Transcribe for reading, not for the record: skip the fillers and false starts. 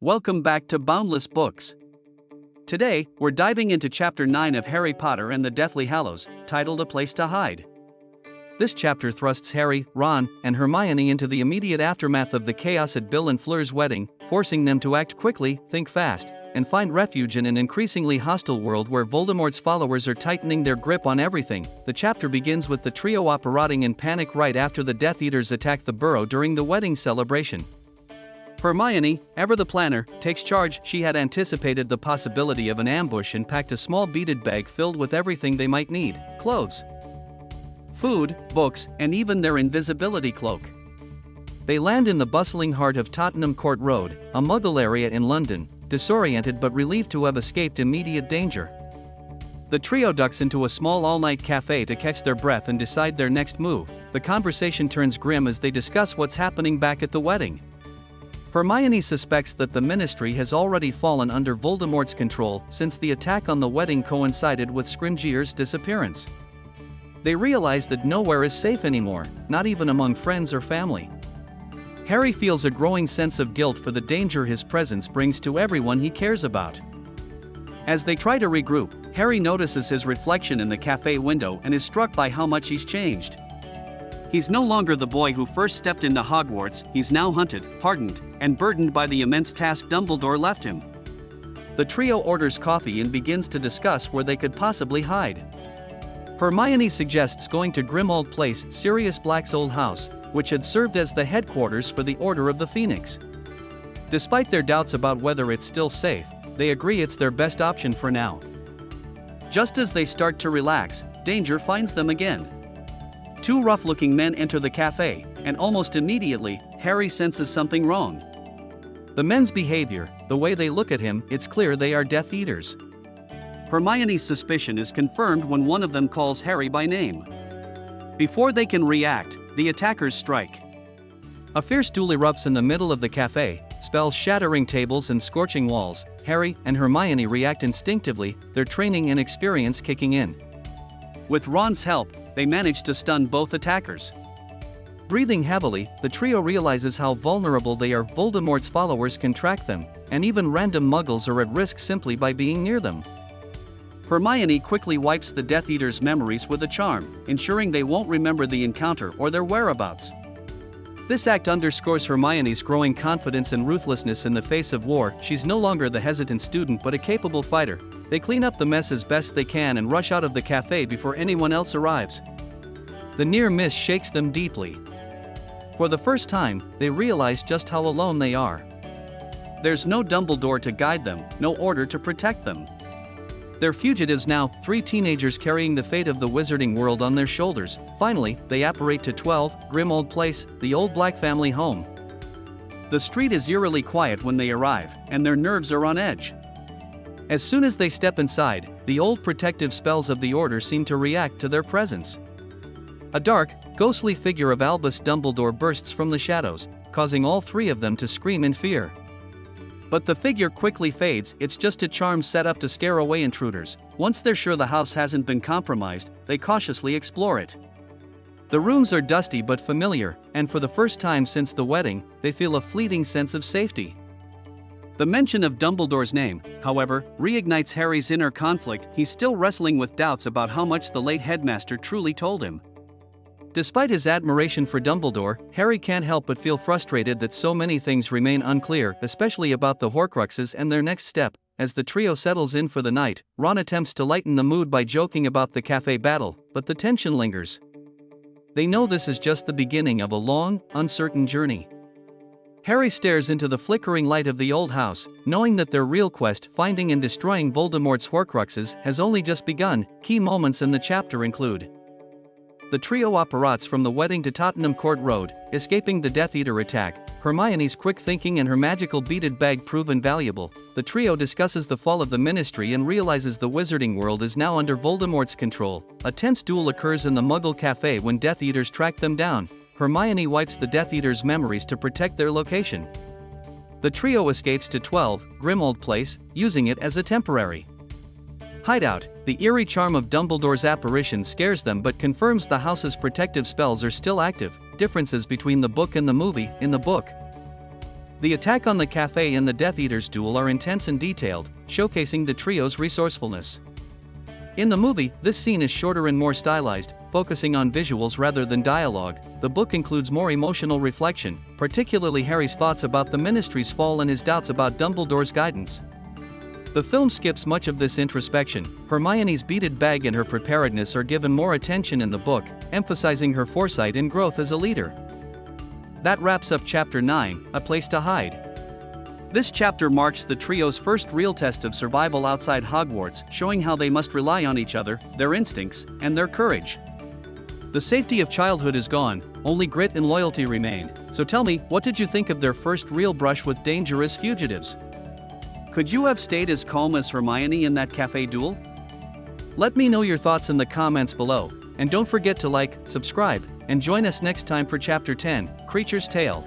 Welcome back to Boundless Books. Today, we're diving into Chapter 9 of Harry Potter and the Deathly Hallows, titled A Place to Hide. This chapter thrusts Harry, Ron, and Hermione into the immediate aftermath of the chaos at Bill and Fleur's wedding, forcing them to act quickly, think fast, and find refuge in an increasingly hostile world where Voldemort's followers are tightening their grip on everything. The chapter begins with the trio operating in panic right after the Death Eaters attack the burrow during the wedding celebration. Hermione, ever the planner, takes charge. She had anticipated the possibility of an ambush and packed a small beaded bag filled with everything they might need: clothes, food, books, and even their invisibility cloak. They land in the bustling heart of Tottenham Court Road, a muggle area in London, disoriented but relieved to have escaped immediate danger. The trio ducks into a small all-night café to catch their breath and decide their next move. The conversation turns grim as they discuss what's happening back at the wedding. Hermione suspects that the Ministry has already fallen under Voldemort's control since the attack on the wedding coincided with Scrimgeour's disappearance. They realize that nowhere is safe anymore, not even among friends or family. Harry feels a growing sense of guilt for the danger his presence brings to everyone he cares about. As they try to regroup, Harry notices his reflection in the cafe window and is struck by how much he's changed. He's no longer the boy who first stepped into Hogwarts. He's now hunted, hardened, and burdened by the immense task Dumbledore left him. The trio orders coffee and begins to discuss where they could possibly hide. Hermione suggests going to Grimmauld Place, Sirius Black's old house, which had served as the headquarters for the Order of the Phoenix. Despite their doubts about whether it's still safe, they agree it's their best option for now. Just as they start to relax, danger finds them again. Two rough-looking men enter the cafe, and almost immediately, Harry senses something wrong. The men's behavior, the way they look at him, it's clear they are Death Eaters. Hermione's suspicion is confirmed when one of them calls Harry by name. Before they can react, the attackers strike. A fierce duel erupts in the middle of the cafe, spells shattering tables and scorching walls. Harry and Hermione react instinctively, their training and experience kicking in. With Ron's help, they manage to stun both attackers. Breathing heavily, the trio realizes how vulnerable they are. Voldemort's followers can track them, and even random muggles are at risk simply by being near them. Hermione quickly wipes the Death Eaters' memories with a charm, ensuring they won't remember the encounter or their whereabouts. This act underscores Hermione's growing confidence and ruthlessness in the face of war. She's no longer the hesitant student but a capable fighter. They clean up the mess as best they can and rush out of the cafe before anyone else arrives. The near miss shakes them deeply. For the first time, they realize just how alone they are. There's no Dumbledore to guide them, no order to protect them. They're fugitives now, three teenagers carrying the fate of the wizarding world on their shoulders. Finally, they apparate to 12, Grimmauld Place, the old Black family home. The street is eerily quiet when they arrive, and their nerves are on edge. As soon as they step inside, the old protective spells of the Order seem to react to their presence. A dark, ghostly figure of Albus Dumbledore bursts from the shadows, causing all three of them to scream in fear. But the figure quickly fades. It's just a charm set up to scare away intruders. Once they're sure the house hasn't been compromised, they cautiously explore it. The rooms are dusty but familiar, and for the first time since the wedding, they feel a fleeting sense of safety. The mention of Dumbledore's name, however, reignites Harry's inner conflict. He's still wrestling with doubts about how much the late headmaster truly told him. Despite his admiration for Dumbledore, Harry can't help but feel frustrated that so many things remain unclear, especially about the Horcruxes and their next step. As the trio settles in for the night, Ron attempts to lighten the mood by joking about the cafe battle, but the tension lingers. They know this is just the beginning of a long, uncertain journey. Harry stares into the flickering light of the old house, knowing that their real quest, finding and destroying Voldemort's Horcruxes, has only just begun. Key moments in the chapter include: the trio operates from the wedding to Tottenham Court Road, escaping the Death Eater attack. Hermione's quick thinking and her magical beaded bag prove invaluable. The trio discusses the fall of the Ministry and realizes the wizarding world is now under Voldemort's control. A tense duel occurs in the Muggle cafe when Death Eaters track them down. Hermione wipes the Death Eaters' memories to protect their location. The trio escapes to 12, Grimmauld Place, using it as a temporary hideout. The eerie charm of Dumbledore's apparition scares them but confirms the house's protective spells are still active. Differences between the book and the movie. In the book, The attack on the café and the Death Eater's duel are intense and detailed, showcasing the trio's resourcefulness. In the movie, this scene is shorter and more stylized, focusing on visuals rather than dialogue. The book includes more emotional reflection, particularly Harry's thoughts about the Ministry's fall and his doubts about Dumbledore's guidance. The film skips much of this introspection. Hermione's beaded bag and her preparedness are given more attention in the book, emphasizing her foresight and growth as a leader. That wraps up Chapter 9, A Place to Hide. This chapter marks the trio's first real test of survival outside Hogwarts, showing how they must rely on each other, their instincts, and their courage. The safety of childhood is gone, only grit and loyalty remain. So tell me, what did you think of their first real brush with danger as fugitives? Could you have stayed as calm as Hermione in that café duel? Let me know your thoughts in the comments below, and don't forget to like, subscribe, and join us next time for Chapter 10, Creature's Tale.